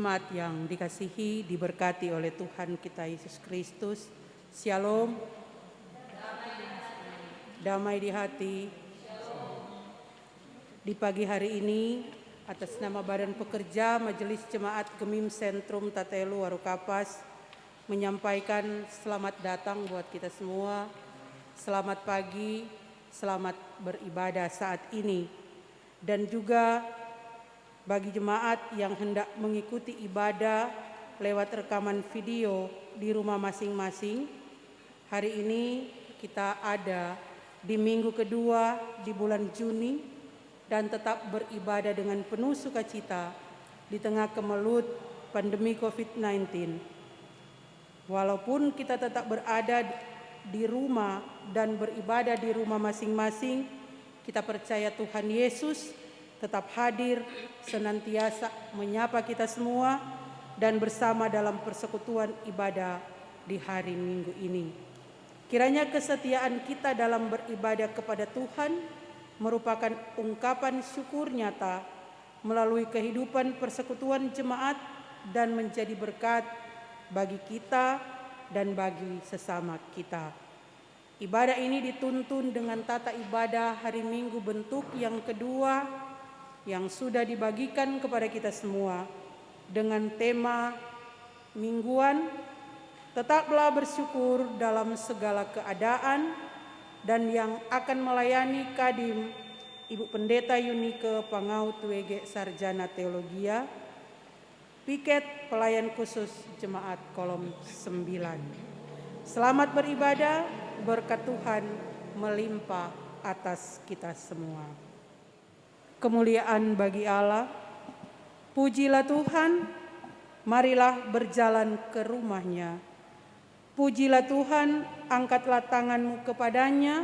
jemaat yang dikasihi, diberkati oleh Tuhan kita Yesus Kristus. Shalom. Damai di hati. Di pagi hari ini, atas nama Badan Pekerja Majelis Jemaat Gemim Sentrum Tatelu Warukapas, menyampaikan selamat datang buat kita semua. Selamat pagi, selamat beribadah saat ini. Dan juga bagi jemaat yang hendak mengikuti ibadah lewat rekaman video di rumah masing-masing, hari ini kita ada di minggu kedua di bulan Juni dan tetap beribadah dengan penuh sukacita di tengah kemelut pandemi COVID-19. Walaupun kita tetap berada di rumah dan beribadah di rumah masing-masing, kita percaya Tuhan Yesus tetap hadir, senantiasa menyapa kita semua dan bersama dalam persekutuan ibadah di hari Minggu ini. Kiranya kesetiaan kita dalam beribadah kepada Tuhan merupakan ungkapan syukur nyata melalui kehidupan persekutuan jemaat dan menjadi berkat bagi kita dan bagi sesama kita. Ibadah ini dituntun dengan tata ibadah hari Minggu bentuk yang kedua yang sudah dibagikan kepada kita semua dengan tema mingguan, tetaplah bersyukur dalam segala keadaan, dan yang akan melayani Kadim Ibu Pendeta Yunike Pangaut WG Sarjana Teologia, piket pelayan khusus Jemaat Kolom 9. Selamat beribadah, berkat Tuhan melimpah atas kita semua. Kemuliaan bagi Allah, pujilah Tuhan, marilah berjalan ke rumahnya. Pujilah Tuhan, angkatlah tanganmu kepadanya,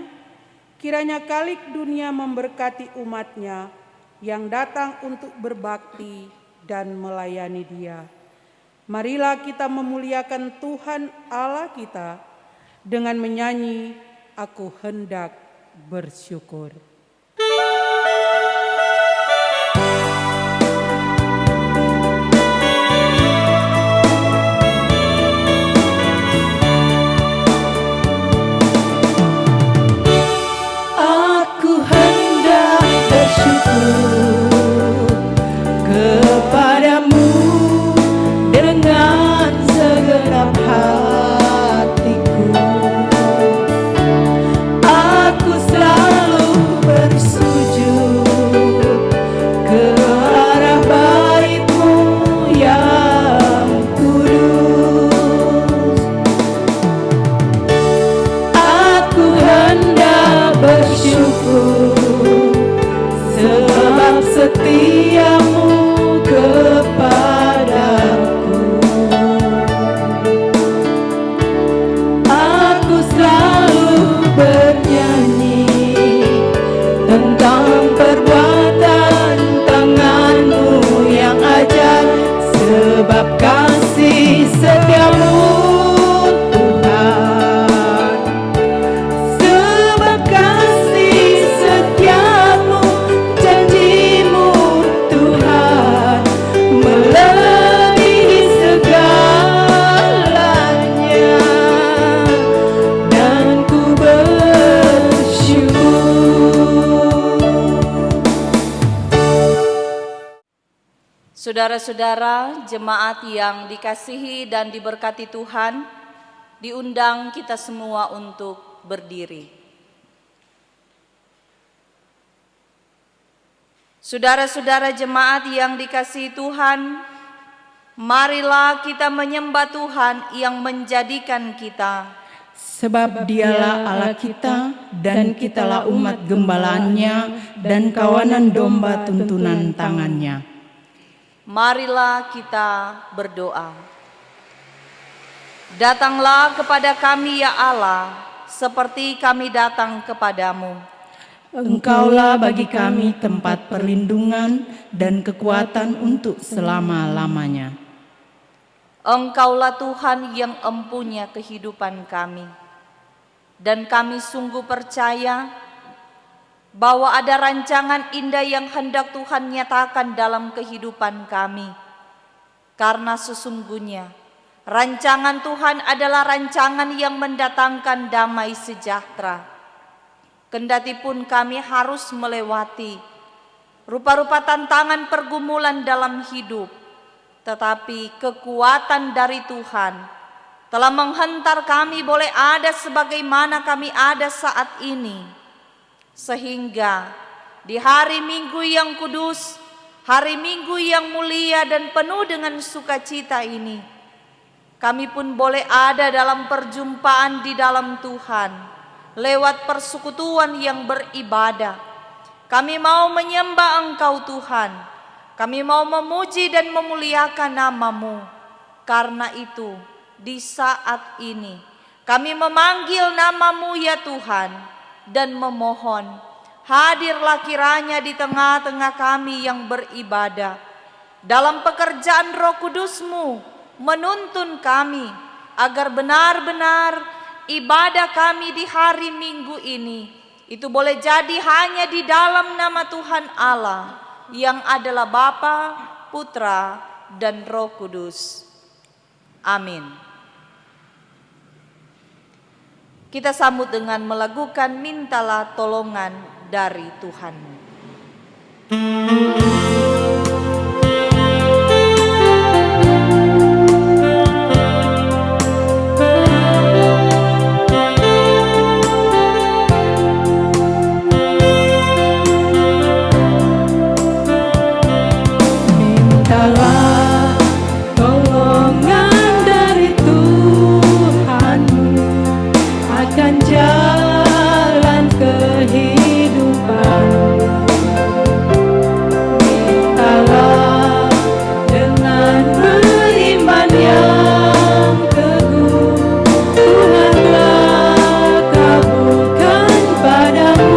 kiranya kalik dunia memberkati umatnya yang datang untuk berbakti dan melayani Dia. Marilah kita memuliakan Tuhan Allah kita dengan menyanyi, Aku hendak bersyukur. Kepadamu dengan segenap hatiku, aku selalu bersujud ke arah bait-Mu yang kudus. Aku hendak bersyukur sebab setiamu kepadaku. Aku selalu bernyanyi tentang perbuatan tangan-Mu yang ajaib, sebab kasih setiamu Tuhan, sebab kasih setiamu, janji-Mu Tuhan melebihi segalanya, dan ku bersyukur. Saudara-saudara jemaat yang dikasihi dan diberkati Tuhan, diundang kita semua untuk berdiri. Saudara-saudara jemaat yang dikasihi Tuhan, marilah kita menyembah Tuhan yang menjadikan kita. Sebab Dialah Allah kita, dan kitalah umat gembalanya dan kawanan domba tuntunan tangannya. Marilah kita berdoa. Datanglah kepada kami ya Allah, seperti kami datang kepadamu. Engkaulah bagi kami tempat perlindungan dan kekuatan untuk selama-lamanya. Engkaulah Tuhan yang empunya kehidupan kami. Dan kami sungguh percaya bahwa ada rancangan indah yang hendak Tuhan nyatakan dalam kehidupan kami. Karena sesungguhnya rancangan Tuhan adalah rancangan yang mendatangkan damai sejahtera. Kendati pun kami harus melewati rupa-rupa tantangan pergumulan dalam hidup, tetapi kekuatan dari Tuhan telah menghentar kami boleh ada sebagaimana kami ada saat ini. Sehingga di hari Minggu yang kudus, hari Minggu yang mulia dan penuh dengan sukacita ini, kami pun boleh ada dalam perjumpaan di dalam Tuhan, lewat persekutuan yang beribadah. Kami mau menyembah Engkau Tuhan, kami mau memuji dan memuliakan nama-Mu. Karena itu, di saat ini, kami memanggil nama-Mu ya Tuhan, dan memohon, hadirlah kiranya di tengah-tengah kami yang beribadah. Dalam pekerjaan Roh Kudus-Mu, menuntun kami, agar benar-benar ibadah kami di hari Minggu ini, itu boleh jadi hanya di dalam nama Tuhan Allah, yang adalah Bapa, Putra, dan Roh Kudus. Amin. Kita sambut dengan melakukan mintalah tolongan dari Tuhan. Mintalah tolongan dari Tuhanmu akan jalan kehidupan. Mintalah dengan beriman yang teguh, Tuhan telah kabulkan padamu.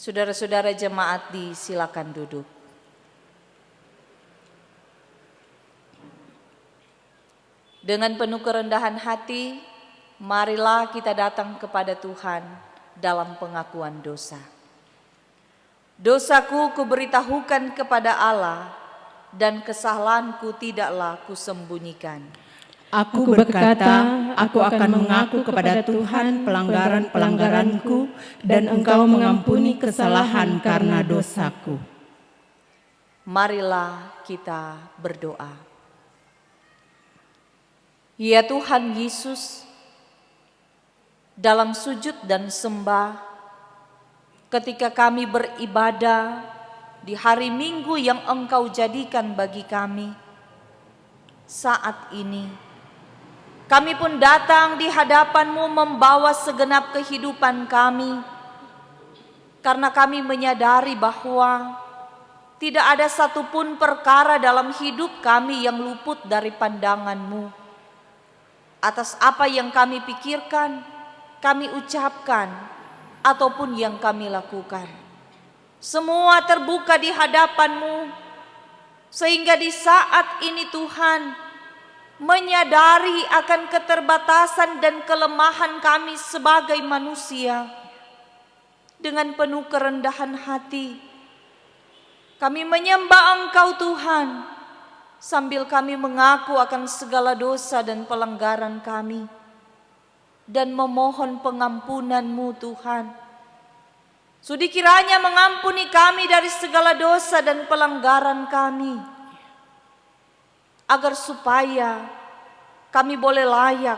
Saudara-saudara jemaat disilakan duduk. Dengan penuh kerendahan hati, marilah kita datang kepada Tuhan dalam pengakuan dosa. Dosaku kuberitahukan kepada Allah, dan kesalahanku tidaklah kusembunyikan. Aku berkata, aku akan mengaku kepada Tuhan pelanggaran-pelanggaranku, dan Engkau mengampuni kesalahan karena dosaku. Marilah kita berdoa. Ya Tuhan Yesus, dalam sujud dan sembah, ketika kami beribadah di hari Minggu yang Engkau jadikan bagi kami, saat ini kami pun datang di hadapan-Mu membawa segenap kehidupan kami, karena kami menyadari bahwa tidak ada satupun perkara dalam hidup kami yang luput dari pandangan-Mu. Atas apa yang kami pikirkan, kami ucapkan, ataupun yang kami lakukan, semua terbuka di hadapan-Mu, sehingga di saat ini Tuhan, menyadari akan keterbatasan dan kelemahan kami sebagai manusia, dengan penuh kerendahan hati kami menyembah Engkau Tuhan, sambil kami mengaku akan segala dosa dan pelanggaran kami, dan memohon pengampunan-Mu Tuhan. Sudi kiranya mengampuni kami dari segala dosa dan pelanggaran kami, agar supaya kami boleh layak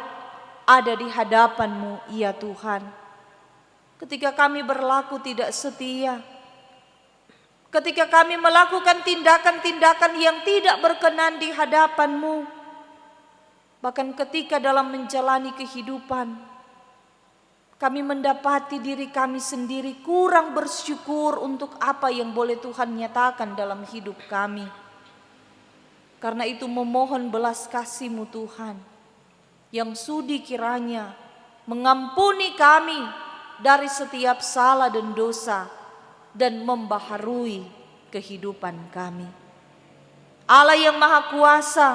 ada di hadapan-Mu, ya Tuhan. Ketika kami berlaku tidak setia, ketika kami melakukan tindakan-tindakan yang tidak berkenan di hadapan-Mu, bahkan ketika dalam menjalani kehidupan, kami mendapati diri kami sendiri kurang bersyukur untuk apa yang boleh Tuhan nyatakan dalam hidup kami. Karena itu memohon belas kasih-Mu Tuhan, yang sudi kiranya mengampuni kami dari setiap salah dan dosa, dan membaharui kehidupan kami. Allah yang Maha Kuasa,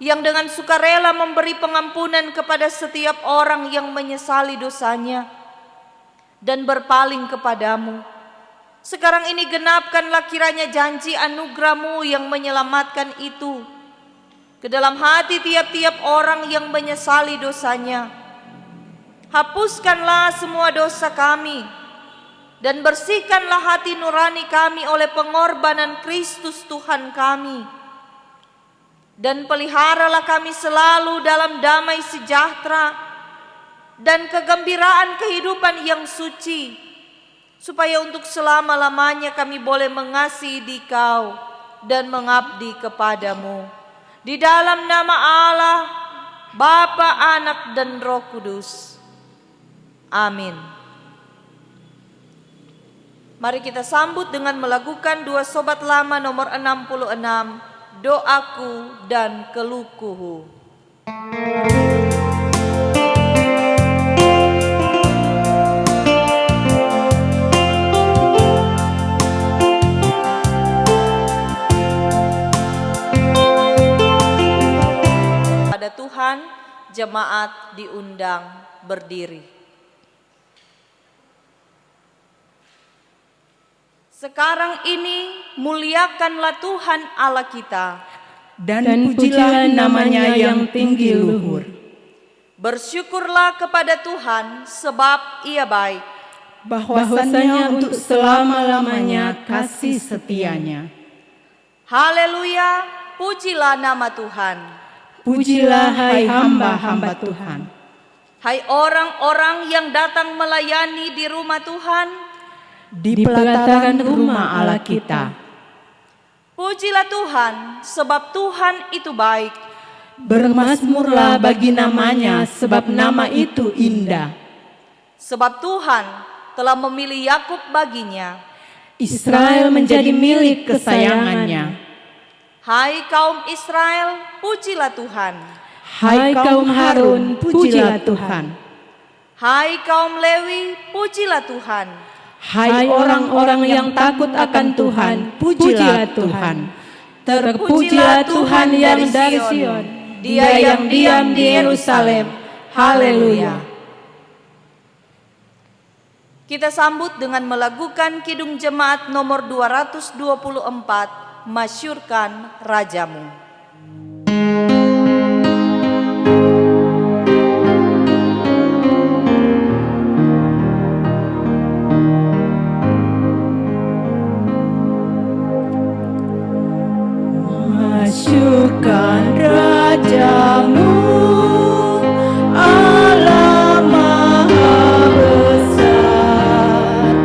yang dengan sukarela memberi pengampunan kepada setiap orang yang menyesali dosanya dan berpaling kepadamu. Sekarang ini genapkanlah kiranya janji anugerah-Mu yang menyelamatkan itu ke dalam hati tiap-tiap orang yang menyesali dosanya. Hapuskanlah semua dosa kami dan bersihkanlah hati nurani kami oleh pengorbanan Kristus Tuhan kami. Dan peliharalah kami selalu dalam damai sejahtera dan kegembiraan kehidupan yang suci, supaya untuk selama-lamanya kami boleh mengasihi Dikau dan mengabdi kepadamu. Di dalam nama Allah, Bapa, Anak, dan Roh Kudus. Amin. Mari kita sambut dengan melakukan dua sobat lama nomor 66, Doaku dan Keluhku. Pada Tuhan, jemaat diundang berdiri. Sekarang ini muliakanlah Tuhan Allah kita, dan pujilah namanya yang tinggi luhur. Bersyukurlah kepada Tuhan sebab Ia baik, Bahwasanya untuk selama-lamanya kasih setianya. Haleluya, pujilah nama Tuhan. Pujilah hai hamba-hamba Tuhan. Hai orang-orang yang datang melayani di rumah Tuhan, Di pelataran rumah Allah kita. pujilah Tuhan sebab Tuhan itu baik. Bermasmurlah bagi namanya, sebab nama itu indah. Sebab Tuhan telah memilih Yakub baginya. Israel menjadi milik kesayangannya. Hai kaum Israel, pujilah Tuhan. Hai kaum Harun, pujilah Tuhan. Hai kaum Lewi, pujilah Tuhan. Hai orang-orang yang takut akan Tuhan, pujilah Tuhan. Terpujilah Tuhan yang dari Sion, Dia yang diam di Yerusalem. Haleluya. Kita sambut dengan melakukan Kidung Jemaat nomor 224, Masyurkan Rajamu. Masyurkan Rajamu, Allah Maha Besar.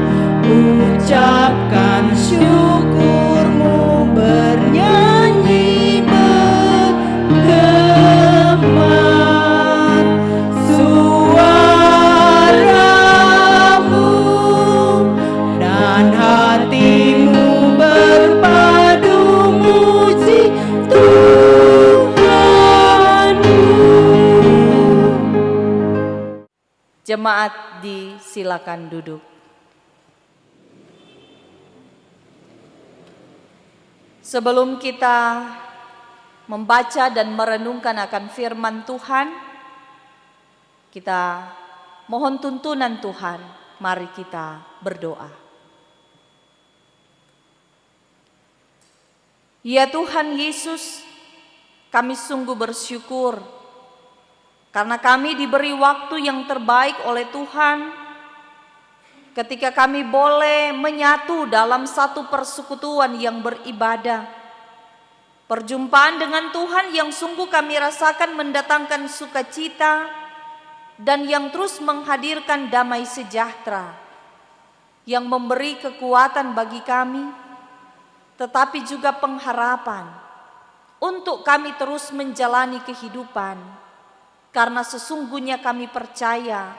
Ucapkan syukurmu, bernyanyi bergema. Suaramu dan hatimu berpadu muji Tuhanmu. Jemaat disilakan duduk. Sebelum kita membaca dan merenungkan akan firman Tuhan, kita mohon tuntunan Tuhan. Mari kita berdoa. Ya Tuhan Yesus, kami sungguh bersyukur karena kami diberi waktu yang terbaik oleh Tuhan ketika kami boleh menyatu dalam satu persekutuan yang beribadah. Perjumpaan dengan Tuhan yang sungguh kami rasakan mendatangkan sukacita dan yang terus menghadirkan damai sejahtera, yang memberi kekuatan bagi kami, tetapi juga pengharapan untuk kami terus menjalani kehidupan, karena sesungguhnya kami percaya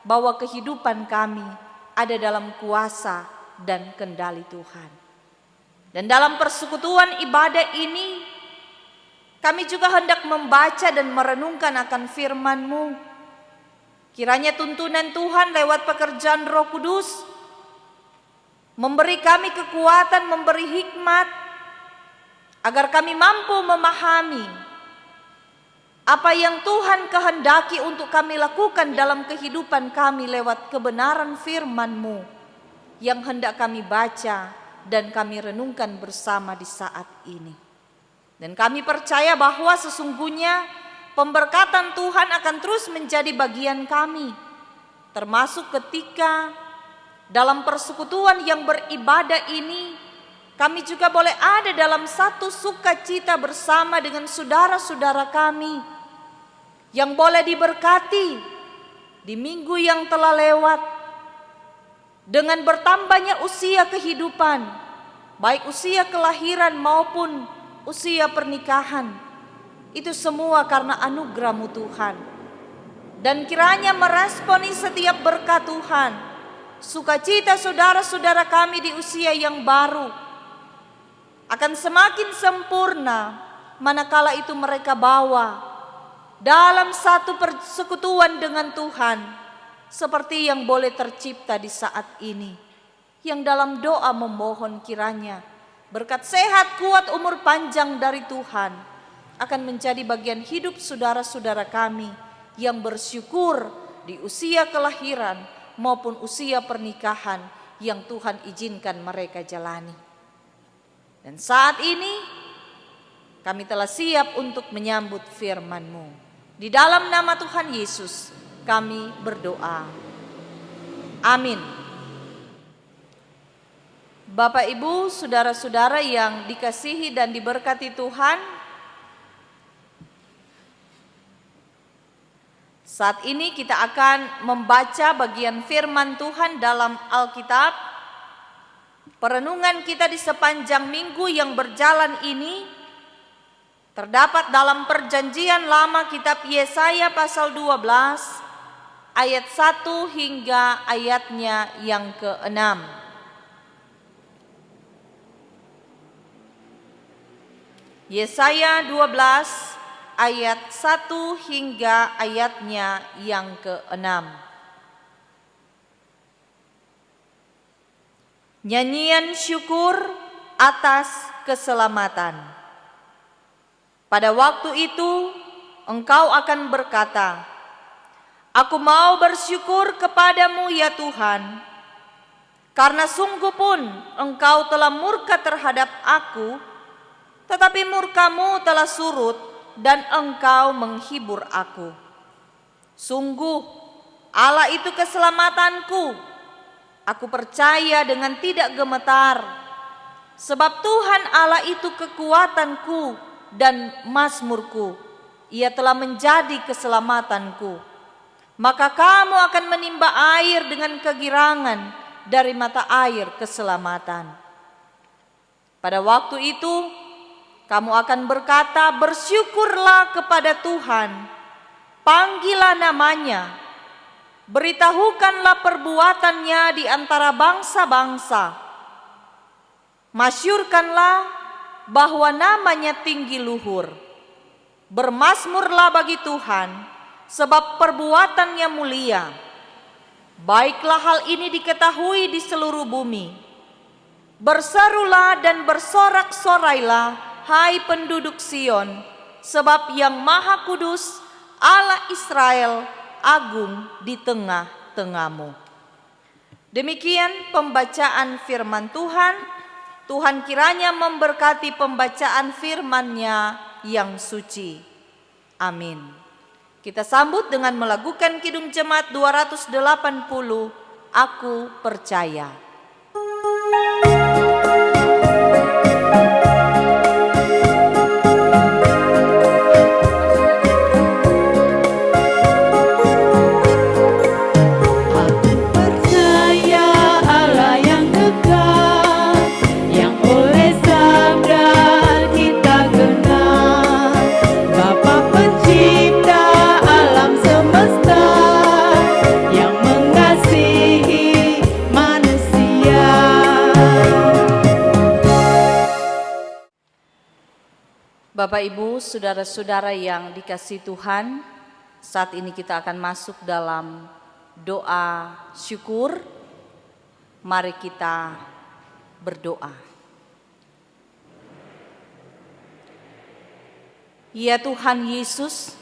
bahwa kehidupan kami ada dalam kuasa dan kendali Tuhan. Dan dalam persekutuan ibadah ini, kami juga hendak membaca dan merenungkan akan firman-Mu. Kiranya tuntunan Tuhan lewat pekerjaan Roh Kudus memberi kami kekuatan, memberi hikmat, agar kami mampu memahami apa yang Tuhan kehendaki untuk kami lakukan dalam kehidupan kami lewat kebenaran firman-Mu yang hendak kami baca dan kami renungkan bersama di saat ini. Dan kami percaya bahwa sesungguhnya pemberkatan Tuhan akan terus menjadi bagian kami, termasuk ketika dalam persekutuan yang beribadah ini, kami juga boleh ada dalam satu sukacita bersama dengan saudara-saudara kami yang boleh diberkati di minggu yang telah lewat dengan bertambahnya usia kehidupan, baik usia kelahiran maupun usia pernikahan. Itu semua karena anugerah-Mu Tuhan. Dan kiranya meresponi setiap berkat Tuhan, sukacita saudara-saudara kami di usia yang baru akan semakin sempurna manakala itu mereka bawa dalam satu persekutuan dengan Tuhan, seperti yang boleh tercipta di saat ini, yang dalam doa memohon kiranya berkat sehat, kuat, umur panjang dari Tuhan akan menjadi bagian hidup saudara-saudara kami yang bersyukur di usia kelahiran maupun usia pernikahan yang Tuhan izinkan mereka jalani. Dan saat ini kami telah siap untuk menyambut firman-Mu. Di dalam nama Tuhan Yesus kami berdoa. Amin. Bapak, Ibu, saudara-saudara yang dikasihi dan diberkati Tuhan, saat ini kita akan membaca bagian firman Tuhan dalam Alkitab. Perenungan kita di sepanjang minggu yang berjalan ini terdapat dalam Perjanjian Lama kitab Yesaya pasal 12 ayat 1 hingga ayatnya yang ke-6. Yesaya 12 ayat 1 hingga ayatnya yang ke-6. Nyanyian syukur atas keselamatan. Pada waktu itu engkau akan berkata, Aku mau bersyukur kepadamu ya Tuhan, karena sungguh pun engkau telah murka terhadap aku, tetapi murkamu telah surut dan engkau menghibur aku. Sungguh Allah itu keselamatanku, aku percaya dengan tidak gemetar, sebab Tuhan Allah itu kekuatanku dan mazmurku, Ia telah menjadi keselamatanku. Maka kamu akan menimba air dengan kegirangan dari mata air keselamatan. Pada waktu itu kamu akan berkata, bersyukurlah kepada Tuhan, panggillah namanya, beritahukanlah perbuatannya di antara bangsa-bangsa, masyurkanlah bahwa namanya tinggi luhur, bermazmurlah bagi Tuhan, sebab perbuatannya mulia. Baiklah hal ini diketahui di seluruh bumi. Berserulah dan bersorak-sorailah, hai penduduk Sion, sebab yang Maha Kudus, Allah Israel, agung di tengah-tengahmu. Demikian pembacaan firman Tuhan. Tuhan kiranya memberkati pembacaan firman-Nya yang suci. Amin. Kita sambut dengan melakukan Kidung Jemaat 280, Aku Percaya. Bapak Ibu, saudara-saudara yang dikasihi Tuhan, saat ini kita akan masuk dalam doa syukur. Mari kita berdoa. Ya Tuhan Yesus,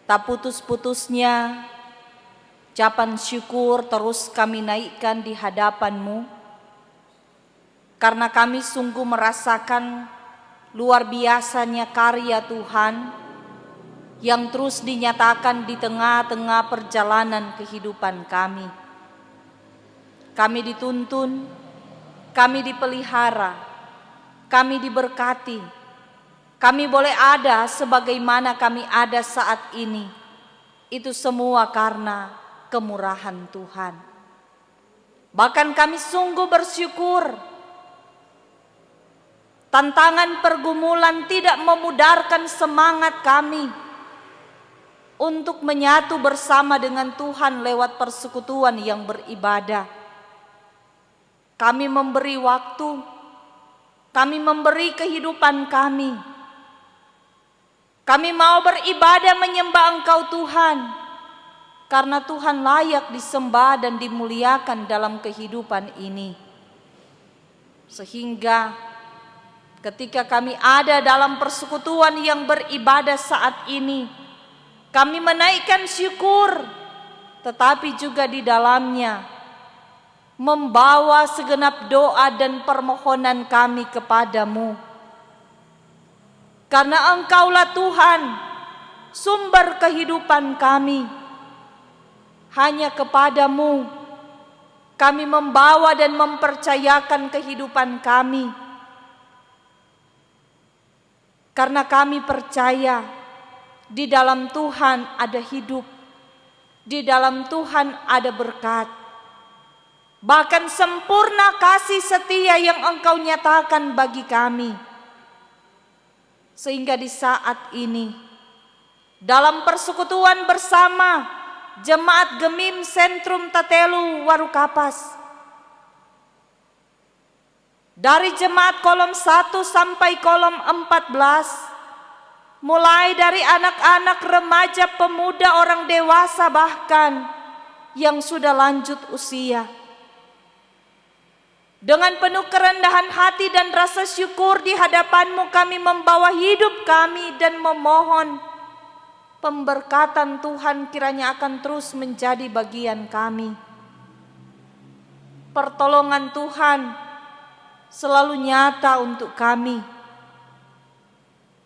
tak putus-putusnya ucapan syukur terus kami naikkan di hadapan-Mu, karena kami sungguh merasakan luar biasanya karya Tuhan yang terus dinyatakan di tengah-tengah perjalanan kehidupan kami. Kami dituntun, kami dipelihara, kami diberkati, kami boleh ada sebagaimana kami ada saat ini. Itu semua karena kemurahan Tuhan. Bahkan kami sungguh bersyukur. Tantangan pergumulan tidak memudarkan semangat kami untuk menyatu bersama dengan Tuhan lewat persekutuan yang beribadah. Kami memberi waktu, kami memberi kehidupan kami. Kami mau beribadah menyembah Engkau Tuhan, karena Tuhan layak disembah dan dimuliakan dalam kehidupan ini. Sehingga ketika kami ada dalam persekutuan yang beribadah saat ini, kami menaikkan syukur, tetapi juga di dalamnya membawa segenap doa dan permohonan kami kepadamu. Karena Engkaulah Tuhan, sumber kehidupan kami. Hanya kepadamu kami membawa dan mempercayakan kehidupan kami. Karena kami percaya di dalam Tuhan ada hidup, di dalam Tuhan ada berkat. Bahkan sempurna kasih setia yang Engkau nyatakan bagi kami. Sehingga di saat ini, dalam persekutuan bersama Jemaat Gemim Sentrum Tatelu Warukapas, dari jemaat kolom 1 sampai kolom 14, mulai dari anak-anak, remaja, pemuda, orang dewasa, bahkan yang sudah lanjut usia. Dengan penuh kerendahan hati dan rasa syukur di hadapan-Mu kami membawa hidup kami dan memohon pemberkatan Tuhan kiranya akan terus menjadi bagian kami. Pertolongan Tuhan selalu nyata untuk kami.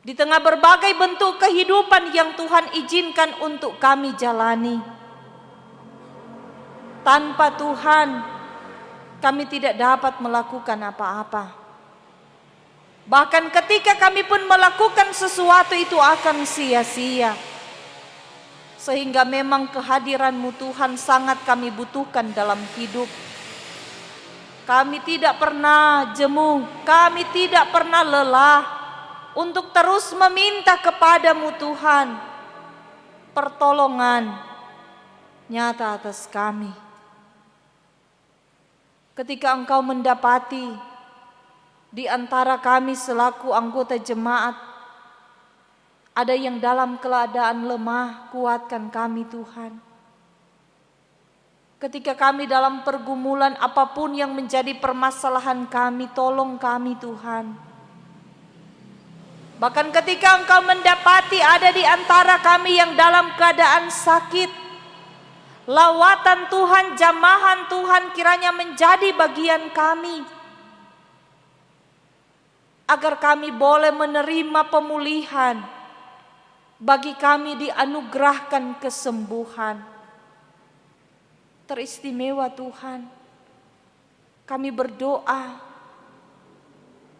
Di tengah berbagai bentuk kehidupan yang Tuhan izinkan untuk kami jalani. Tanpa Tuhan, kami tidak dapat melakukan apa-apa. Bahkan ketika kami pun melakukan sesuatu itu akan sia-sia. Sehingga memang kehadiran-Mu Tuhan sangat kami butuhkan dalam hidup. Kami tidak pernah jemu, kami tidak pernah lelah untuk terus meminta kepada-Mu Tuhan pertolongan nyata atas kami. Ketika Engkau mendapati di antara kami selaku anggota jemaat ada yang dalam keadaan lemah, kuatkan kami Tuhan. Ketika kami dalam pergumulan apapun yang menjadi permasalahan kami, tolong kami Tuhan. Bahkan ketika Engkau mendapati ada di antara kami yang dalam keadaan sakit, lawatan Tuhan, jamahan Tuhan kiranya menjadi bagian kami. Agar kami boleh menerima pemulihan, bagi kami dianugerahkan kesembuhan. Teristimewa Tuhan, kami berdoa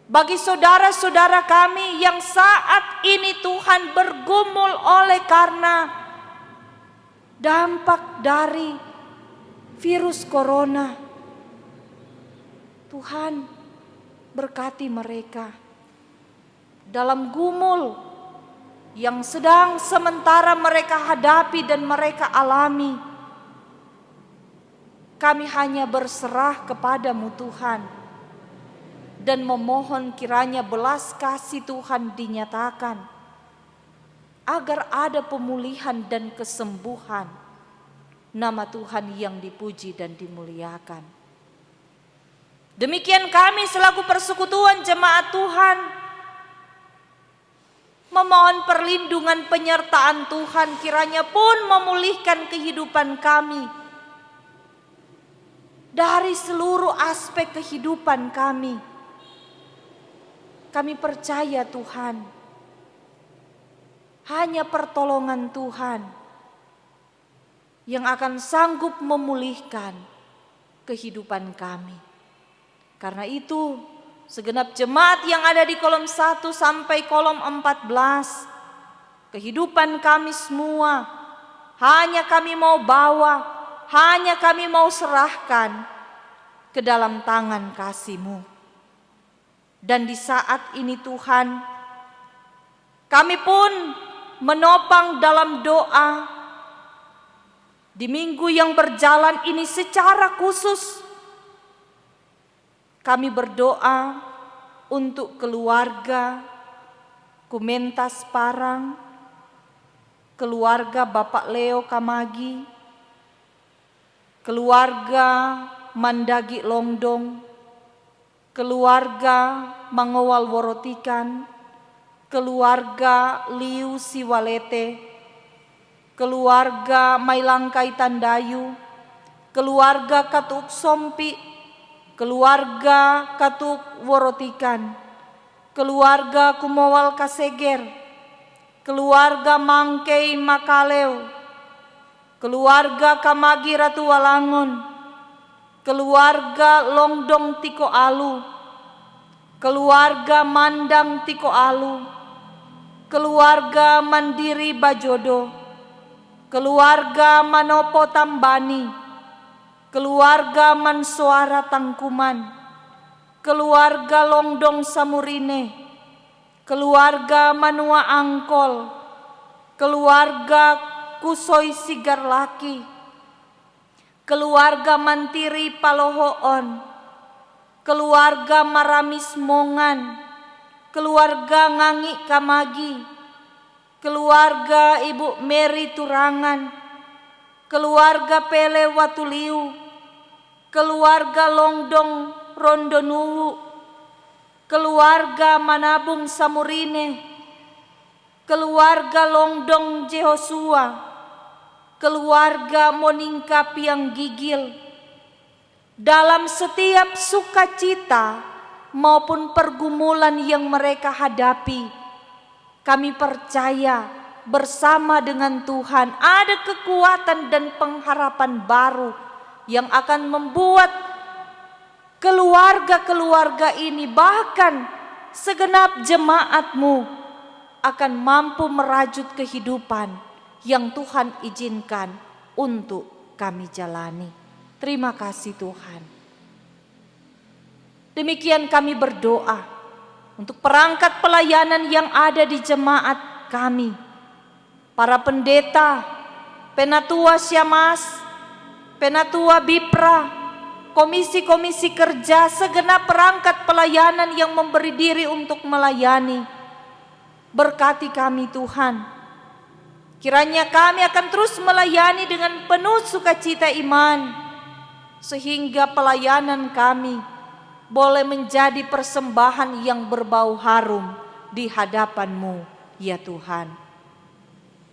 bagi saudara-saudara kami yang saat ini Tuhan bergumul oleh karena dampak dari virus corona. Tuhan, berkati mereka dalam gumul yang sedang sementara mereka hadapi dan mereka alami. Kami hanya berserah kepada-Mu Tuhan. dan memohon kiranya belas kasih Tuhan dinyatakan, agar ada pemulihan dan kesembuhan. Nama Tuhan yang dipuji dan dimuliakan. Demikian kami selaku persekutuan jemaat Tuhan memohon perlindungan penyertaan Tuhan, kiranya pun memulihkan kehidupan kami dari seluruh aspek kehidupan kami. Kami percaya Tuhan, hanya pertolongan Tuhan yang akan sanggup memulihkan kehidupan kami. Karena itu, segenap jemaat yang ada di kolom 1 sampai kolom 14, kehidupan kami semua hanya kami mau bawa, hanya kami mau serahkan ke dalam tangan kasih-Mu. Dan di saat ini Tuhan, kami pun menopang dalam doa di minggu yang berjalan ini secara khusus. Kami berdoa untuk keluarga Kumentas Parang, keluarga Bapak Leo Kamagi, keluarga Mandagi Longdong, keluarga Mangowal Worotikan, keluarga Liu Siwalete, keluarga Mailangkai Tandayu, keluarga Katuk Sompi, keluarga Katuk Worotikan, keluarga Kumowal Kaseger, keluarga Mangkei Makaleu, keluarga Kamagi Ratu Walangon, keluarga Longdong Tiko Alu, keluarga Mandang Tiko Alu, keluarga Mandiri Bajodo, keluarga Manopo Tambani, keluarga Mansuara Tangkuman, keluarga Longdong Samurine, keluarga Manua Angkol, keluarga Kusoi Sigarlaki, keluarga Mantiri Palohoon, keluarga Maramis Mongan, keluarga Ngangi Kamagi, keluarga Ibu Mary Turangan, keluarga Pele Watuliu, keluarga Longdong Rondonuwu, keluarga Manabung Samurine, keluarga Longdong Jehosua, keluarga Moningka Piang Gigil, dalam setiap sukacita maupun pergumulan yang mereka hadapi, kami percaya bersama dengan Tuhan ada kekuatan dan pengharapan baru yang akan membuat keluarga-keluarga ini, bahkan segenap jemaat-Mu, akan mampu merajut kehidupan yang Tuhan izinkan untuk kami jalani. Terima kasih Tuhan. Demikian kami berdoa untuk perangkat pelayanan yang ada di jemaat kami, para pendeta, penatua Syamas, penatua Bipra, komisi-komisi kerja, segenap perangkat pelayanan yang memberi diri untuk melayani. Berkati kami Tuhan, kiranya kami akan terus melayani dengan penuh sukacita iman, sehingga pelayanan kami boleh menjadi persembahan yang berbau harum di hadapan-Mu ya Tuhan.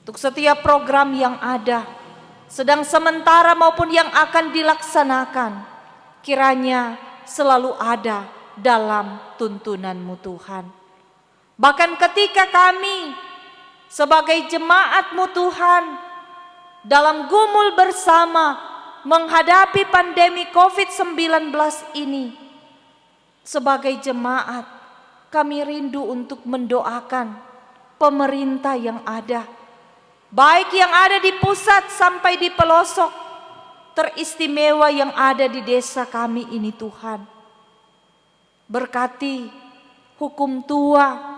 Untuk setiap program yang ada, sedang sementara maupun yang akan dilaksanakan, kiranya selalu ada dalam tuntunan-Mu Tuhan. Bahkan ketika kami sebagai jemaat-Mu Tuhan dalam gumul bersama menghadapi pandemi COVID-19 ini, sebagai jemaat kami rindu untuk mendoakan pemerintah yang ada, baik yang ada di pusat sampai di pelosok, teristimewa yang ada di desa kami ini Tuhan. Berkati hukum tua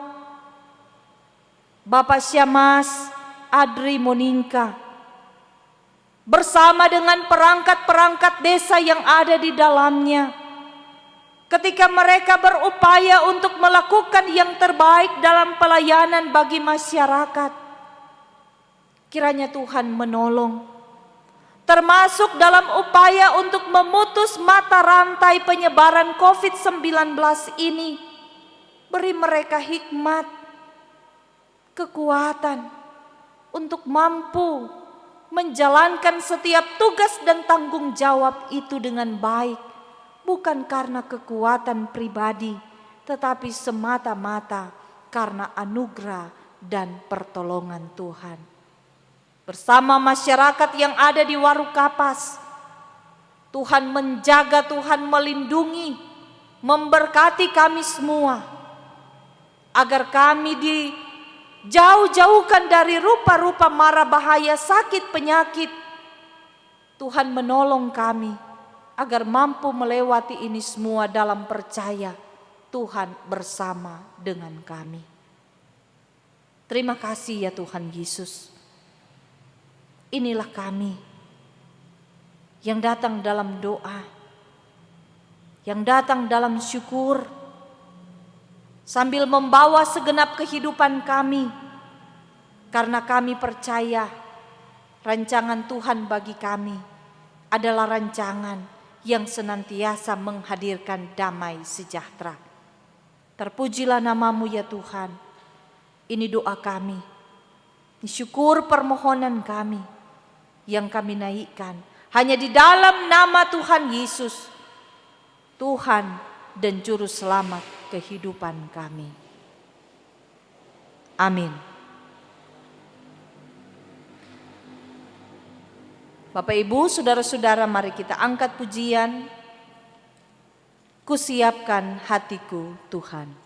Bapak Syamas Adri Moningka, bersama dengan perangkat-perangkat desa yang ada di dalamnya. ketika mereka berupaya untuk melakukan yang terbaik dalam pelayanan bagi masyarakat. Kiranya Tuhan menolong, termasuk dalam upaya untuk memutus mata rantai penyebaran COVID-19 ini. Beri mereka hikmat, kekuatan untuk mampu menjalankan setiap tugas dan tanggung jawab itu dengan baik, bukan karena kekuatan pribadi, tetapi semata-mata karena anugerah dan pertolongan Tuhan. Bersama masyarakat yang ada di Warukapas, Tuhan menjaga, Tuhan melindungi, memberkati kami semua, agar kami dijauh-jauhkan dari rupa-rupa mara bahaya sakit penyakit. Tuhan menolong kami agar mampu melewati ini semua dalam percaya Tuhan bersama dengan kami. Terima kasih ya Tuhan Yesus. Inilah kami yang datang dalam doa, yang datang dalam syukur, sambil membawa segenap kehidupan kami, karena kami percaya rancangan Tuhan bagi kami adalah rancangan yang senantiasa menghadirkan damai sejahtera. Terpujilah namamu ya Tuhan. Ini doa kami, ini syukur permohonan kami yang kami naikkan hanya di dalam nama Tuhan Yesus, Tuhan dan Juru Selamat kehidupan kami. Amin. Bapak Ibu, saudara-saudara, mari kita angkat pujian. Kusiapkan hatiku Tuhan.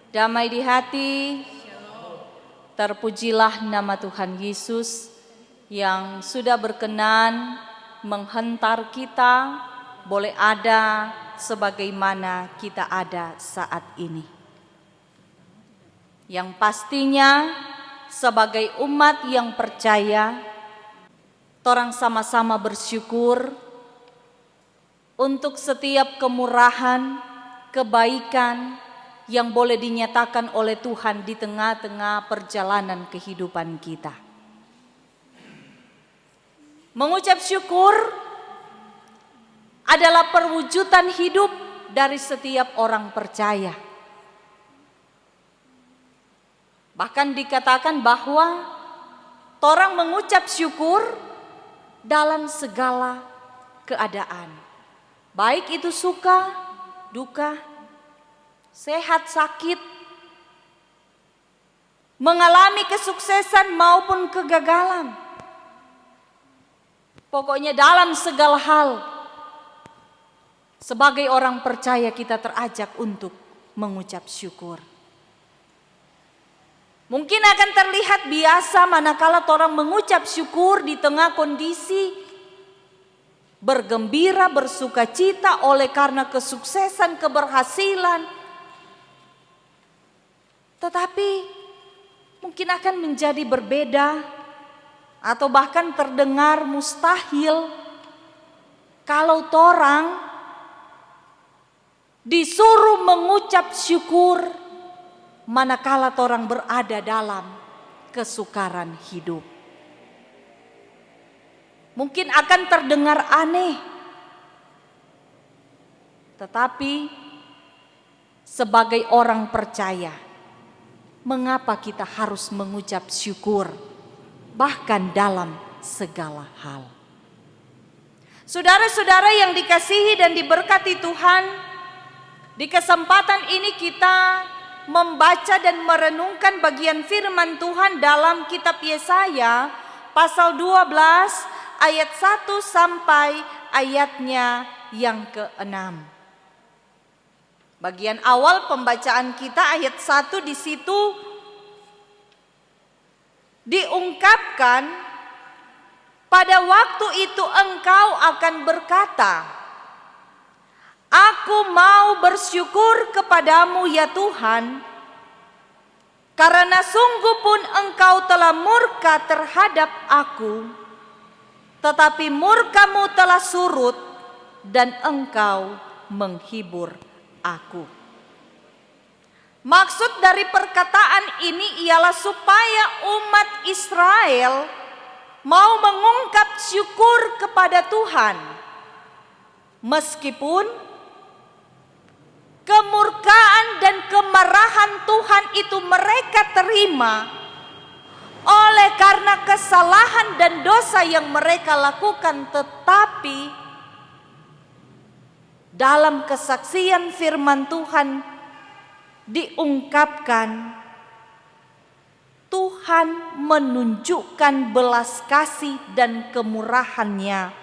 Damai di hati, terpujilah nama Tuhan Yesus yang sudah berkenan menghentar kita boleh ada sebagaimana kita ada saat ini. Yang pastinya sebagai umat yang percaya, torang sama-sama bersyukur untuk setiap kemurahan, kebaikan yang boleh dinyatakan oleh Tuhan di tengah-tengah perjalanan kehidupan kita. Mengucap syukur adalah perwujudan hidup dari setiap orang percaya. Bahkan dikatakan bahwa torang mengucap syukur dalam segala keadaan. Baik itu suka, duka, sehat, sakit, mengalami kesuksesan maupun kegagalan. Pokoknya dalam segala hal, sebagai orang percaya kita terajak untuk mengucap syukur. Mungkin akan terlihat biasa manakala orang mengucap syukur di tengah kondisi bergembira, bersukacita oleh karena kesuksesan, keberhasilan. Tetapi mungkin akan menjadi berbeda atau bahkan terdengar mustahil kalau torang disuruh mengucap syukur manakala torang berada dalam kesukaran hidup. Mungkin akan terdengar aneh, tetapi sebagai orang percaya, mengapa kita harus mengucap syukur bahkan dalam segala hal? Saudara-saudara yang dikasihi dan diberkati Tuhan, di kesempatan ini kita membaca dan merenungkan bagian firman Tuhan dalam kitab Yesaya pasal 12 ayat 1 sampai ayatnya yang ke-6. Bagian awal pembacaan kita ayat 1 di situ diungkapkan Pada waktu itu engkau akan berkata, "Aku mau bersyukur kepadamu ya Tuhan, karena sungguh pun engkau telah murka terhadap aku, tetapi murkamu telah surut dan engkau menghibur aku." Maksud dari perkataan ini ialah supaya umat Israel mau mengungkap syukur kepada Tuhan, meskipun kemurkaan dan kemarahan Tuhan itu mereka terima oleh karena kesalahan dan dosa yang mereka lakukan, tetapi dalam kesaksian firman Tuhan diungkapkan Tuhan menunjukkan belas kasih dan kemurahannya.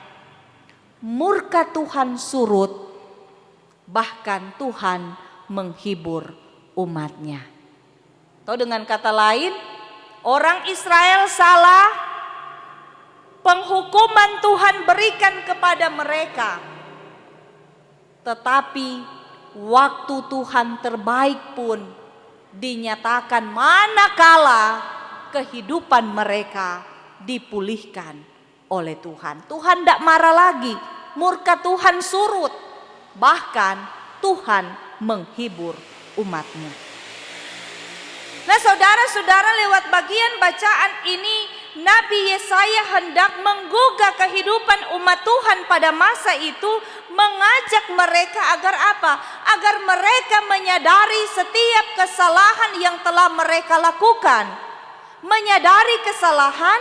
Murka Tuhan surut, bahkan Tuhan menghibur umatnya. Atau dengan kata lain, orang Israel salah, penghukuman Tuhan berikan kepada mereka. Tetapi waktu Tuhan terbaik pun dinyatakan manakala kehidupan mereka dipulihkan oleh Tuhan. Tuhan tidak marah lagi, murka Tuhan surut, bahkan Tuhan menghibur umatnya. Nah saudara-saudara, lewat bagian bacaan ini Nabi Yesaya hendak menggugah kehidupan umat Tuhan pada masa itu, mengajak mereka agar apa? Agar mereka menyadari setiap kesalahan yang telah mereka lakukan. Menyadari kesalahan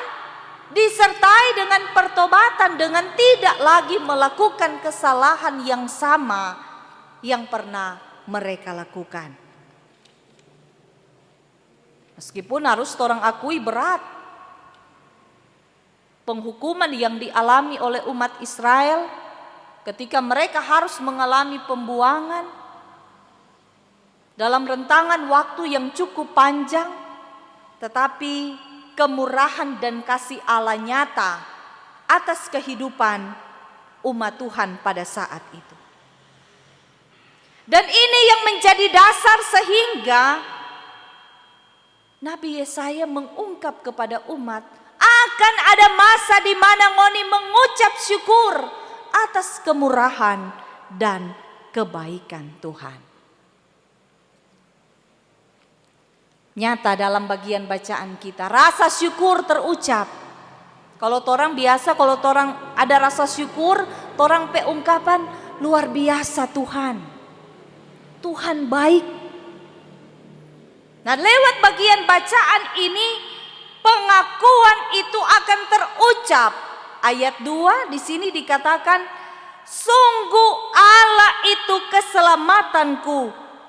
disertai dengan pertobatan, dengan tidak lagi melakukan kesalahan yang sama yang pernah mereka lakukan. Meskipun harus orang akui berat penghukuman yang dialami oleh umat Israel ketika mereka harus mengalami pembuangan dalam rentangan waktu yang cukup panjang, tetapi kemurahan dan kasih Allah nyata atas kehidupan umat Tuhan pada saat itu. Dan ini yang menjadi dasar sehingga Nabi Yesaya mengungkap kepada umat, akan ada masa di mana ngoni mengucap syukur atas kemurahan dan kebaikan Tuhan. Nyata dalam bagian bacaan kita, rasa syukur terucap. Kalau orang biasa, kalau orang ada rasa syukur, orang pe ungkapan luar biasa Tuhan. Tuhan baik. Nah, lewat bagian bacaan ini pengakuan itu akan terucap. Ayat 2 di sini dikatakan, sungguh Allah itu keselamatanku.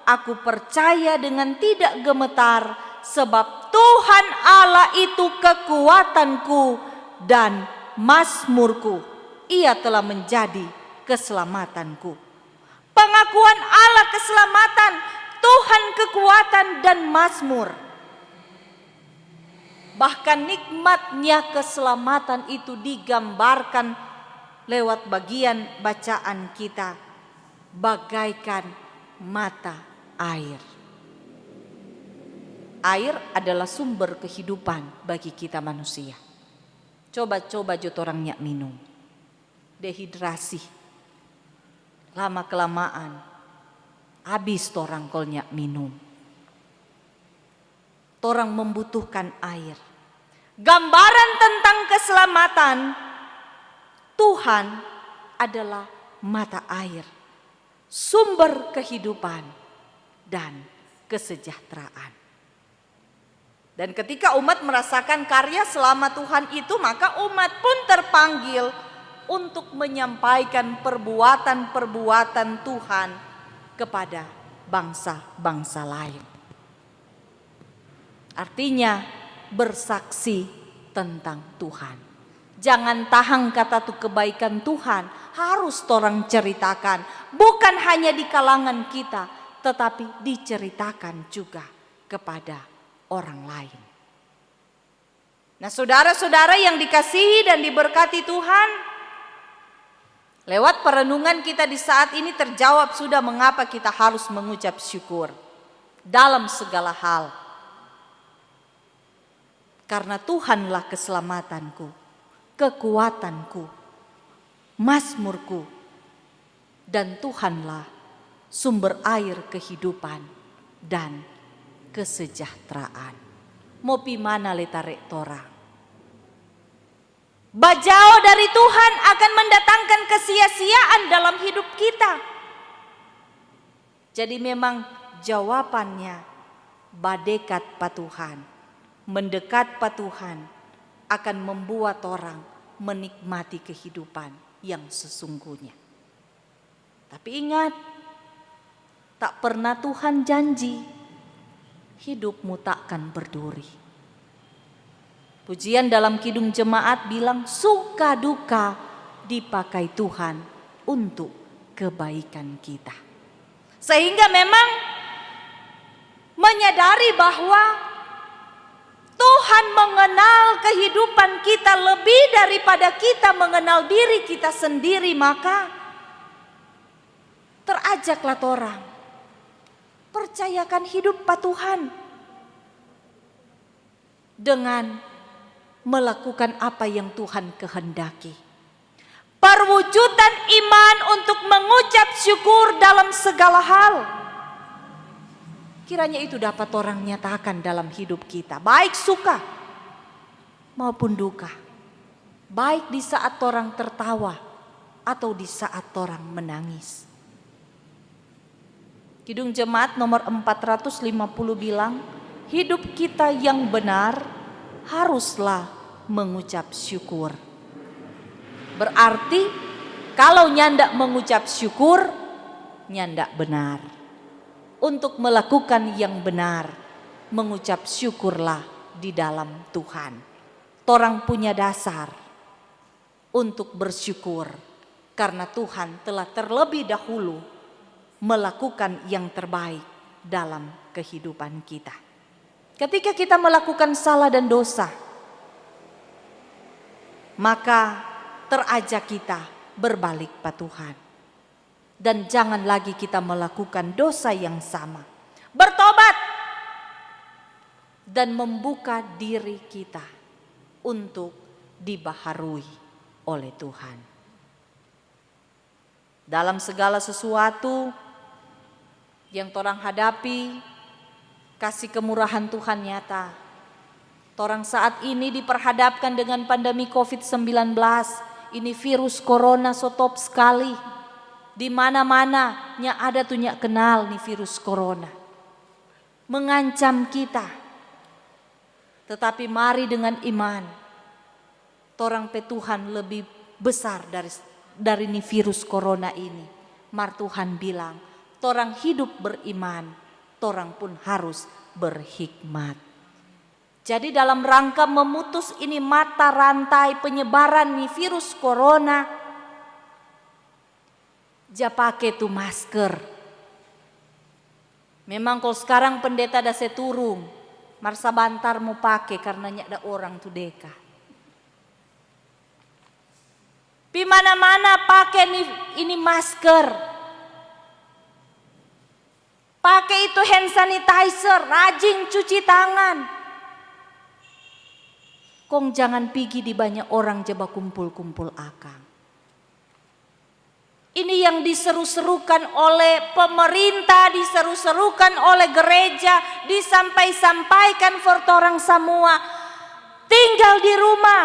Aku percaya dengan tidak gemetar, sebab Tuhan Allah itu kekuatanku dan mazmurku. Ia telah menjadi keselamatanku. Pengakuan Allah keselamatan, Tuhan kekuatan dan mazmur. Bahkan nikmatnya keselamatan itu digambarkan lewat bagian bacaan kita, bagaikan mata air. Air adalah sumber kehidupan bagi kita manusia. Coba jotorangnya minum. Dehidrasi. Lama kelamaan habis torang kolnya minum. Torang membutuhkan air. Gambaran tentang keselamatan, Tuhan adalah mata air, sumber kehidupan dan kesejahteraan. Dan ketika umat merasakan karya selama Tuhan itu, maka umat pun terpanggil untuk menyampaikan perbuatan-perbuatan Tuhan kepada bangsa-bangsa lain. Artinya bersaksi tentang Tuhan. Jangan tahang kata tu kebaikan Tuhan, harus orang ceritakan. Bukan hanya di kalangan kita, tetapi diceritakan juga kepada orang lain. Nah, saudara-saudara yang dikasihi dan diberkati Tuhan, lewat perenungan kita di saat ini terjawab sudah mengapa kita harus mengucap syukur dalam segala hal. Karena Tuhanlah keselamatanku, kekuatanku, mazmurku, dan Tuhanlah sumber air kehidupan dan kesejahteraan. Mopi mana letarek torang. Bajau dari Tuhan akan mendatangkan kesia-siaan dalam hidup kita. Jadi memang jawabannya badekat pa Tuhan, mendekat pa Tuhan akan membuat orang menikmati kehidupan yang sesungguhnya. Tapi ingat, tak pernah Tuhan janji hidupmu takkan berduri. Pujian dalam Kidung Jemaat bilang suka duka dipakai Tuhan untuk kebaikan kita. Sehingga memang menyadari bahwa Tuhan mengenal kehidupan kita lebih daripada kita mengenal diri kita sendiri, maka terajaklah orang. Percayakan hidup pa Tuhan dengan melakukan apa yang Tuhan kehendaki. Perwujudan iman untuk mengucap syukur dalam segala hal. Kiranya itu dapat orang nyatakan dalam hidup kita, baik suka maupun duka. Baik di saat orang tertawa atau di saat orang menangis. Kidung Jemaat nomor 450 bilang, hidup kita yang benar haruslah mengucap syukur. Berarti kalau nyandak mengucap syukur, nyandak benar. Untuk melakukan yang benar, mengucap syukurlah di dalam Tuhan. Torang punya dasar untuk bersyukur karena Tuhan telah terlebih dahulu melakukan yang terbaik dalam kehidupan kita. Ketika kita melakukan salah dan dosa, maka terajak kita berbalik pa Tuhan. Dan jangan lagi kita melakukan dosa yang sama. Bertobat dan membuka diri kita untuk dibaharui oleh Tuhan. Dalam segala sesuatu yang torang hadapi, kasih kemurahan Tuhan nyata. Torang saat ini diperhadapkan dengan pandemi COVID-19. Ini virus corona so top sekali. Di mana-mana nya ada tuh nya kenal nih virus corona. Mengancam kita. Tetapi mari dengan iman. Torang pe Tuhan lebih besar dari nih virus corona ini. Mar Tuhan bilang, torang hidup beriman, torang pun harus berhikmat. Jadi dalam rangka memutus ini mata rantai penyebaran nih virus corona, ja pakai tuh masker. Memang kalau sekarang pendeta dah seturung, marsa bantar mau pakai karena ada orang tuh deka. Di mana-mana pakai ini masker. Pakai itu hand sanitizer, rajin cuci tangan. Kong jangan pergi di banyak orang jeba kumpul-kumpul akang. Ini yang diseru-serukan oleh pemerintah, diseru-serukan oleh gereja, disampaikan for orang semua. Tinggal di rumah.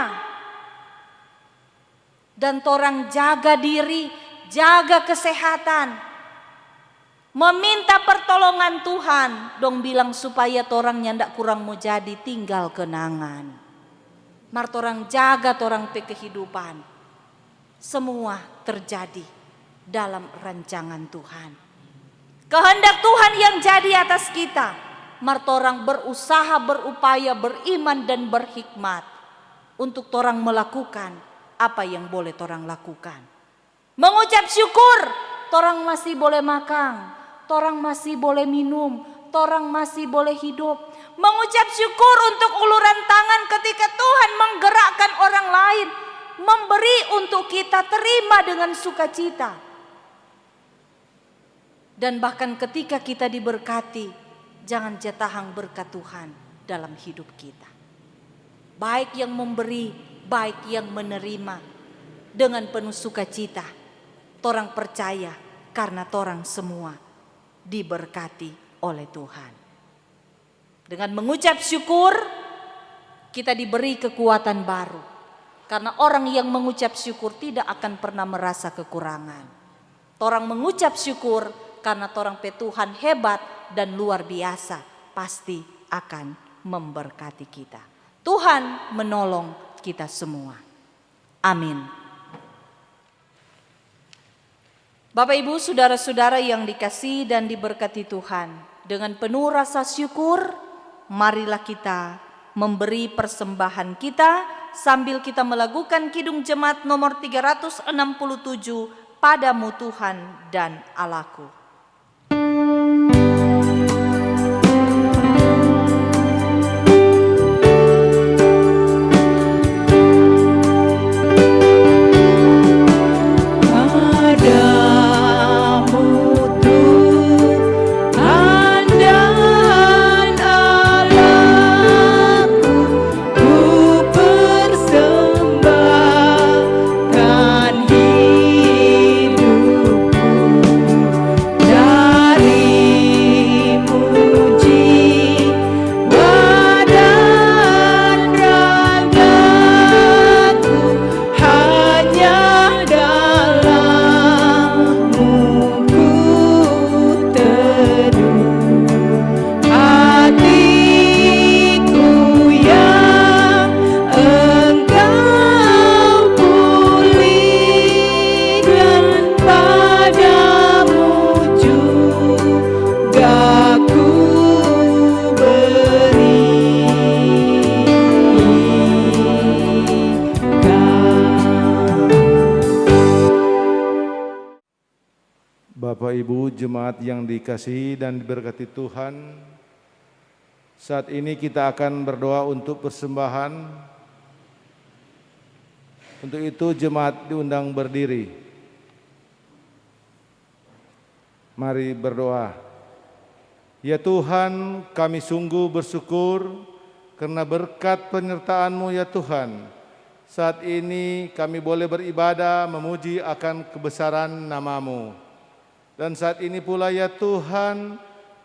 Dan torang jaga diri, jaga kesehatan. Meminta pertolongan Tuhan. Dong bilang supaya torang nyandak kurang mau jadi tinggal kenangan. Mar torang jaga torang pe kehidupan. Semua terjadi dalam rancangan Tuhan. Kehendak Tuhan yang jadi atas kita. Mar torang berusaha, berupaya, beriman dan berhikmat. Untuk torang melakukan apa yang boleh torang lakukan. Mengucap syukur, torang masih boleh makan, torang masih boleh minum, torang masih boleh hidup. mengucap syukur untuk uluran tangan ketika Tuhan menggerakkan orang lain, memberi untuk kita, terima dengan sukacita. Dan bahkan ketika kita diberkati, jangan jatahang berkat Tuhan dalam hidup kita. Baik yang memberi, baik yang menerima, dengan penuh sukacita. Torang percaya karena torang semua diberkati oleh Tuhan. Dengan mengucap syukur, kita diberi kekuatan baru. Karena orang yang mengucap syukur tidak akan pernah merasa kekurangan. Torang mengucap syukur karena torang pe Tuhan hebat dan luar biasa, pasti akan memberkati kita. Tuhan menolong kita semua. Amin. Bapak Ibu, saudara-saudara yang dikasihi dan diberkati Tuhan, dengan penuh rasa syukur, marilah kita memberi persembahan kita sambil kita melakukan Kidung Jemaat nomor 367, Padamu Tuhan dan Allahku. Bapak Ibu jemaat yang dikasihi dan diberkati Tuhan, saat ini kita akan berdoa untuk persembahan. Untuk itu jemaat diundang berdiri. Mari berdoa. Ya Tuhan, kami sungguh bersyukur karena berkat penyertaan-Mu ya Tuhan. Saat ini kami boleh beribadah memuji akan kebesaran nama-Mu. Dan saat ini pula ya Tuhan,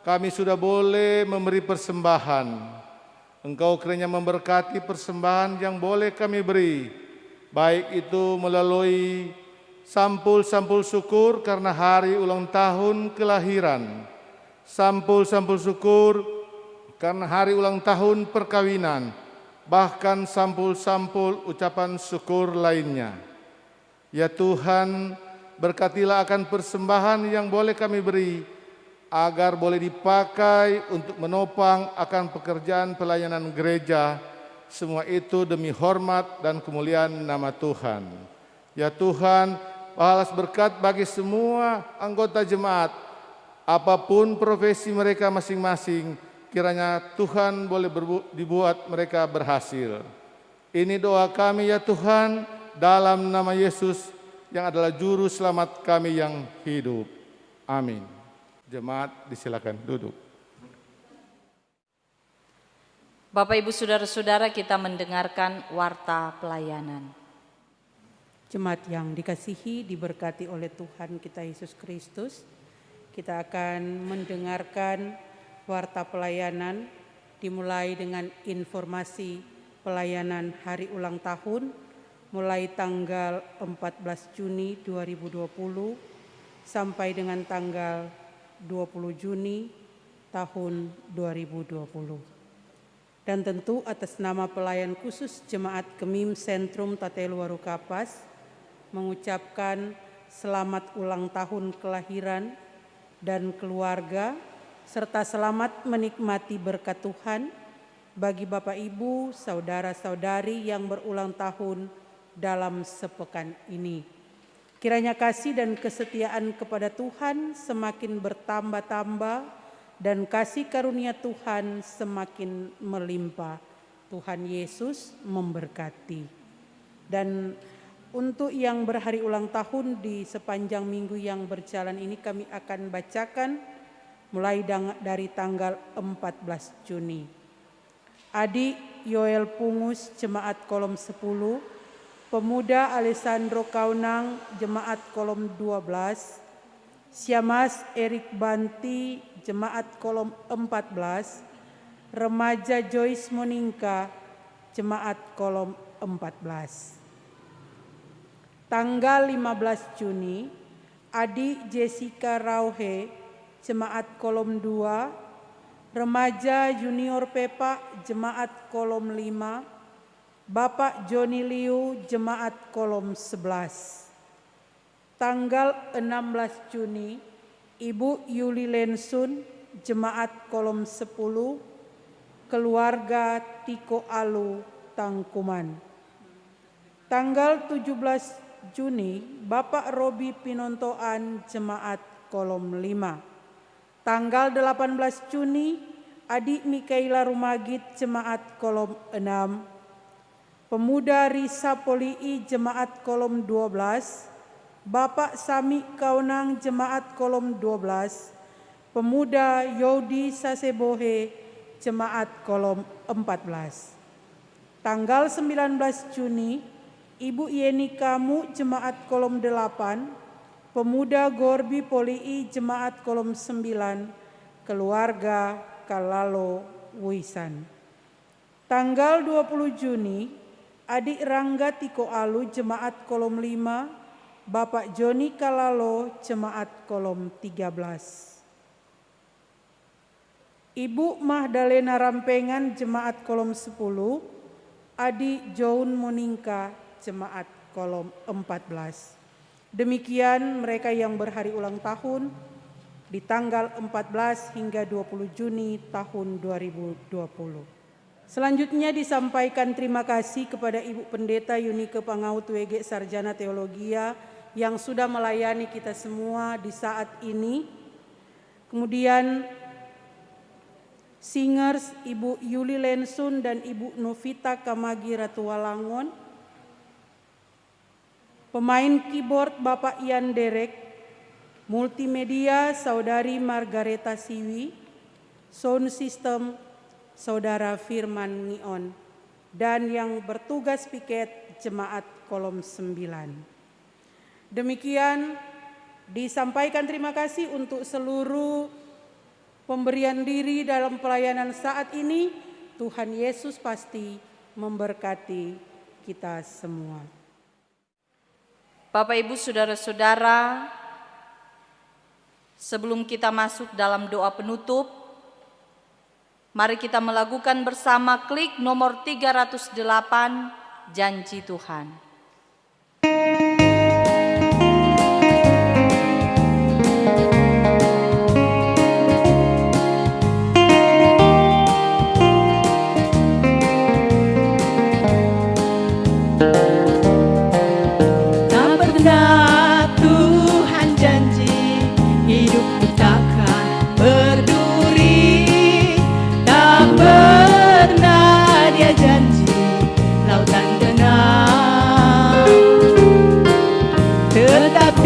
kami sudah boleh memberi persembahan. Engkau kiranya memberkati persembahan yang boleh kami beri, baik itu melalui sampul-sampul syukur karena hari ulang tahun kelahiran, sampul-sampul syukur karena hari ulang tahun perkawinan, bahkan sampul-sampul ucapan syukur lainnya. Ya Tuhan, berkatilah akan persembahan yang boleh kami beri, agar boleh dipakai untuk menopang akan pekerjaan pelayanan gereja, semua itu demi hormat dan kemuliaan nama Tuhan. Ya Tuhan, balas berkat bagi semua anggota jemaat, apapun profesi mereka masing-masing, kiranya Tuhan boleh dibuat mereka berhasil. Ini doa kami ya Tuhan, dalam nama Yesus yang adalah juru selamat kami yang hidup. Amin. Jemaat disilakan duduk. Bapak Ibu saudara-saudara, kita mendengarkan warta pelayanan. Jemaat yang dikasihi, diberkati oleh Tuhan kita Yesus Kristus, kita akan mendengarkan warta pelayanan dimulai dengan informasi pelayanan hari ulang tahun mulai tanggal 14 Juni 2020 sampai dengan tanggal 20 Juni tahun 2020. Dan tentu atas nama pelayan khusus Jemaat Kemim Sentrum Tateluaru Kapas mengucapkan selamat ulang tahun kelahiran dan keluarga serta selamat menikmati berkat Tuhan bagi Bapak Ibu, saudara-saudari yang berulang tahun dalam sepekan ini. Kiranya kasih dan kesetiaan kepada Tuhan semakin bertambah-tambah dan kasih karunia Tuhan semakin melimpah. Tuhan Yesus memberkati. Dan untuk yang berhari ulang tahun di sepanjang minggu yang berjalan ini kami akan bacakan mulai dari tanggal 14 Juni. Adik Yoel Pungus, Jemaat Kolom 10, Pemuda Alessandro Kaunang, Jemaat Kolom 12, Syamas Erik Banti, Jemaat Kolom 14, Remaja Joyce Monika, Jemaat Kolom 14. Tanggal 15 Juni, Adik Jessica Rauhe, Jemaat Kolom 2, Remaja Junior Pepa, Jemaat Kolom 5, Bapak Joni Liu, Jemaat Kolom 11. Tanggal 16 Juni, Ibu Yuli Lensun, Jemaat Kolom 10, Keluarga Tiko Alu, Tangkuman. Tanggal 17 Juni, Bapak Robi Pinontoan, Jemaat Kolom 5. Tanggal 18 Juni, Adik Mikaela Rumagit, Jemaat Kolom 6. Pemuda Risa Polii, Jemaat Kolom 12. Bapak Sami Kaunang, Jemaat Kolom 12. Pemuda Yodi Sasebohe, Jemaat Kolom 14. Tanggal 19 Juni, Ibu Yeni Kamu, Jemaat Kolom 8. Pemuda Gorbi Polii, Jemaat Kolom 9, Keluarga Kalalo Wisan. Tanggal 20 Juni, Adik Rangga Tiko Alu, Jemaat Kolom 5, Bapak Joni Kalalo, Jemaat Kolom 13. Ibu Mahdalena Rampengan, Jemaat Kolom 10, Adik Joun Moningka, Jemaat Kolom 14. Demikian mereka yang berhari ulang tahun di tanggal 14 hingga 20 Juni tahun 2020. Selanjutnya disampaikan terima kasih kepada Ibu Pendeta Yunike Pangaut WG Sarjana Teologia yang sudah melayani kita semua di saat ini. Kemudian singers Ibu Yuli Lensun dan Ibu Novita Kamagi Ratuwalangon. Pemain keyboard Bapak Ian Derek, multimedia Saudari Margareta Siwi, sound system Saudara Firman Ngion, dan yang bertugas piket Jemaat Kolom 9. Demikian disampaikan terima kasih untuk seluruh pemberian diri dalam pelayanan saat ini. Tuhan Yesus pasti memberkati kita semua. Bapak Ibu Saudara-saudara, sebelum kita masuk dalam doa penutup, mari kita melakukan bersama klik nomor 308, Janji Tuhan.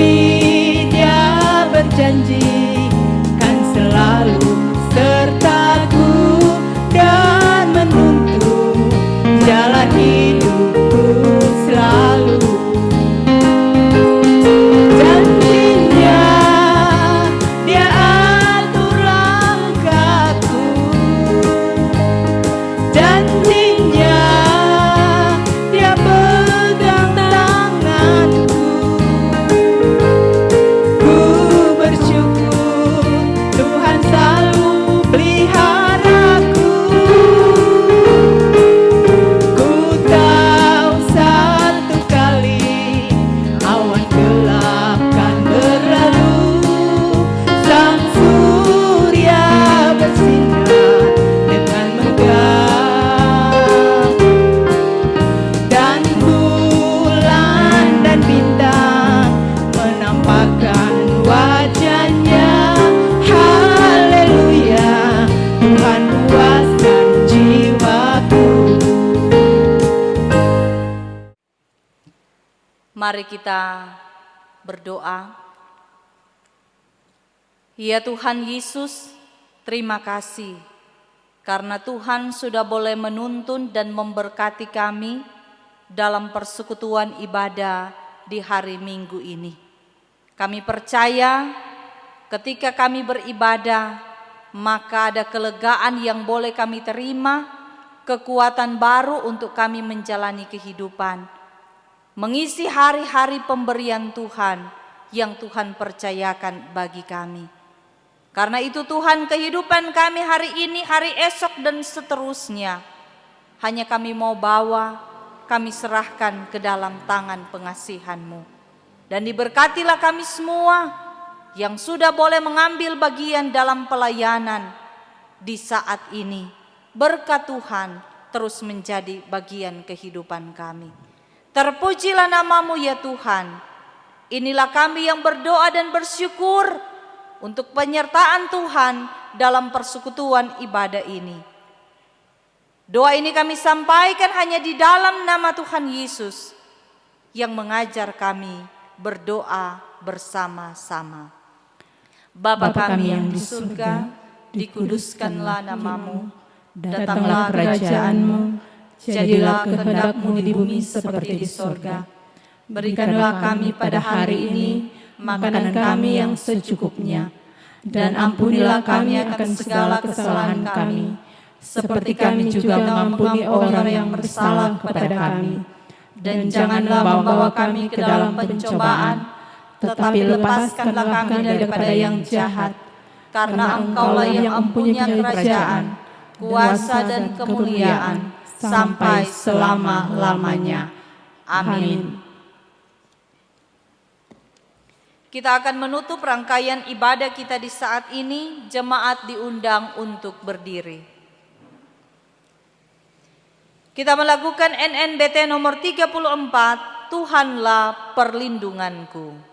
Dia berjanji kan selalu sertaku dan menuntun jalan hidupku selalu. Janjinya dia atur langkahku, janjinya dia pegang tanganku. Ku bersyukur Mari kita berdoa. Ya Tuhan Yesus, terima kasih karena Tuhan sudah boleh menuntun dan memberkati kami dalam persekutuan ibadah di hari Minggu ini. Kami percaya ketika kami beribadah, maka ada kelegaan yang boleh kami terima, kekuatan baru untuk kami menjalani kehidupan, mengisi hari-hari pemberian Tuhan yang Tuhan percayakan bagi kami. Karena itu Tuhan, kehidupan kami hari ini, hari esok dan seterusnya, hanya kami mau bawa, kami serahkan ke dalam tangan pengasihan-Mu. Dan diberkatilah kami semua yang sudah boleh mengambil bagian dalam pelayanan di saat ini. Berkat Tuhan terus menjadi bagian kehidupan kami. Terpujilah nama-Mu ya Tuhan. Inilah kami yang berdoa dan bersyukur untuk penyertaan Tuhan dalam persekutuan ibadah ini. Doa ini kami sampaikan hanya di dalam nama Tuhan Yesus yang mengajar kami berdoa bersama-sama. Bapa kami yang di surga, dikuduskanlah nama-Mu, datanglah kerajaan-Mu, jadilah kehendak-Mu di bumi seperti di surga. Berikanlah kami pada hari ini makanan kami yang secukupnya, dan ampunilah kami akan segala kesalahan kami, seperti kami juga mengampuni orang yang bersalah kepada kami. Dan janganlah membawa kami ke dalam pencobaan, tetapi lepaskanlah kami daripada yang jahat, karena Engkaulah yang mempunyai kerajaan, kuasa dan kemuliaan, sampai selama-lamanya. Amin. Kita akan menutup rangkaian ibadah kita di saat ini. Jemaat diundang untuk berdiri. Kita melakukan NNBT nomor 34, Tuhanlah perlindunganku.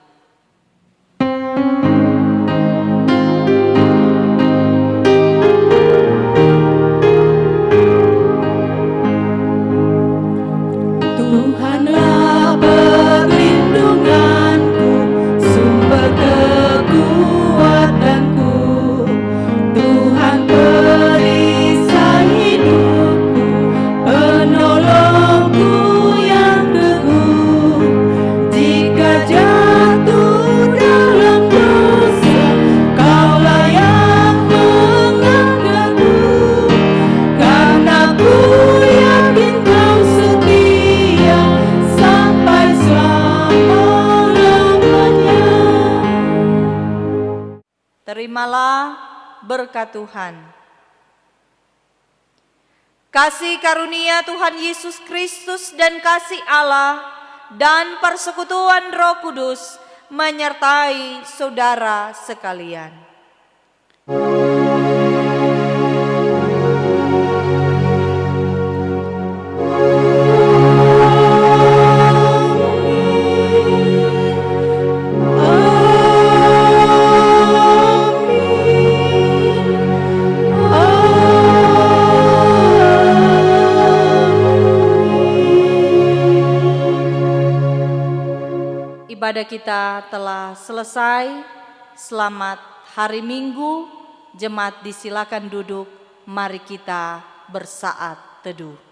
Tuhanlah perlindunganku, sumber kekuatanku. Tuhan perisai hidupku, penolongku yang teguh. Jika jatuh dalam dosa, Kaulah yang mengangkatku. Karena ku yakin Kau setia sampai selama-lamanya. Terimalah berkat Tuhan. Kasih karunia Tuhan Yesus Kristus dan kasih Allah dan persekutuan Roh Kudus menyertai saudara sekalian. Ibadah kita telah selesai. Selamat hari Minggu. Jemaat disilakan duduk. Mari kita bersaat teduh.